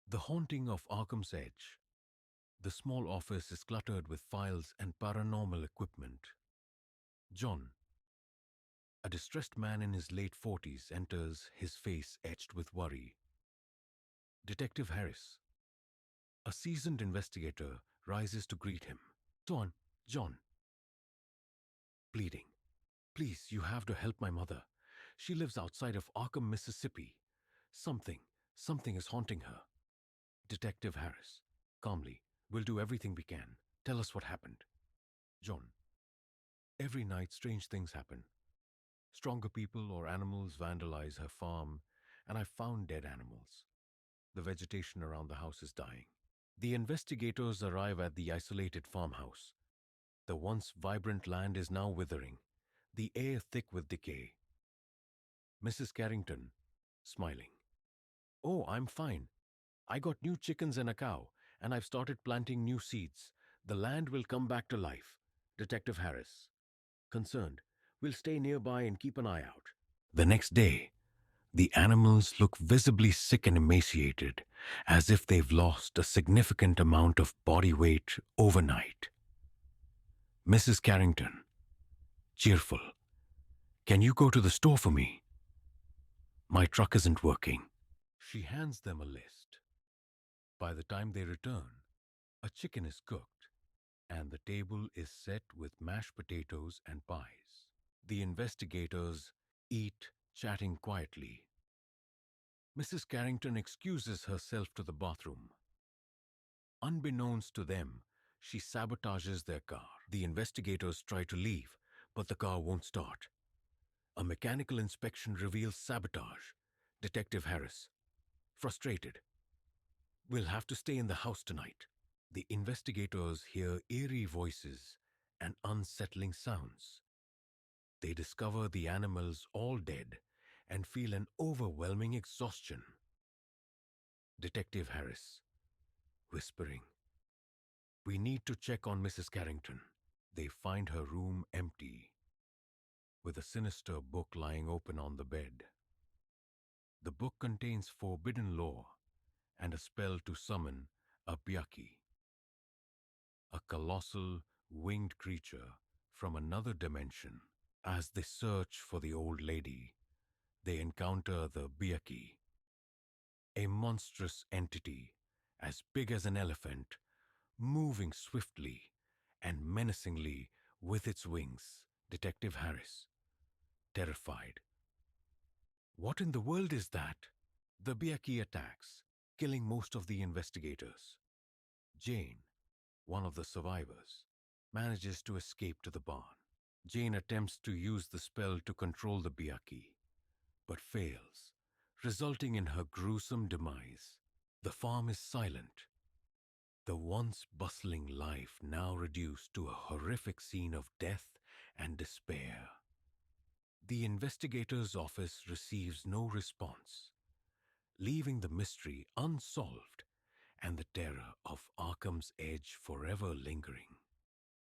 The haunting of Arkham's Edge. The small office is cluttered with files and paranormal equipment. John, a distressed man in his late 40s, enters, his face etched with worry. Detective Harris, a seasoned investigator, rises to greet him. John, pleading. Please, you have to help my mother. She lives outside of Arkham, Mississippi. Something, something is haunting her. Detective Harris, calmly, we'll do everything we can. Tell us what happened. John, every night strange things happen. Stronger people or animals vandalize her farm, and I've found dead animals. The vegetation around the house is dying. The investigators arrive at the isolated farmhouse. The once vibrant land is now withering, the air thick with decay. Mrs. Carrington, smiling. Oh, I'm fine. I got new chickens and a cow, and I've started planting new seeds. The land will come back to life. Detective Harris, concerned, we'll stay nearby and keep an eye out. The next day, the animals look visibly sick and emaciated, as if they've lost a significant amount of body weight overnight. Mrs. Carrington, cheerful, can you go to the store for me? My truck isn't working. She hands them a list. By the time they return, a chicken is cooked, and the table is set with mashed potatoes and pies. The investigators eat, chatting quietly. Mrs. Carrington excuses herself to the bathroom. Unbeknownst to them, she sabotages their car. The investigators try to leave, but the car won't start. A mechanical inspection reveals sabotage. Detective Harris, frustrated. We'll have to stay in the house tonight. The investigators hear eerie voices and unsettling sounds. They discover the animals all dead and feel an overwhelming exhaustion. Detective Harris, whispering, we need to check on Mrs. Carrington. They find her room empty, with a sinister book lying open on the bed. The book contains forbidden lore and a spell to summon a Byakhee, a colossal, winged creature from another dimension. As they search for the old lady, they encounter the Byakhee, a monstrous entity as big as an elephant, moving swiftly and menacingly with its wings. Detective Harris, terrified. What in the world is that? The Byakhee attacks, killing most of the investigators. Jane, one of the survivors, manages to escape to the barn. Jane attempts to use the spell to control the Byakhee, but fails, resulting in her gruesome demise. The farm is silent, the once bustling life now reduced to a horrific scene of death and despair. The investigator's office receives no response, leaving the mystery unsolved and the terror of Arkham's Edge forever lingering.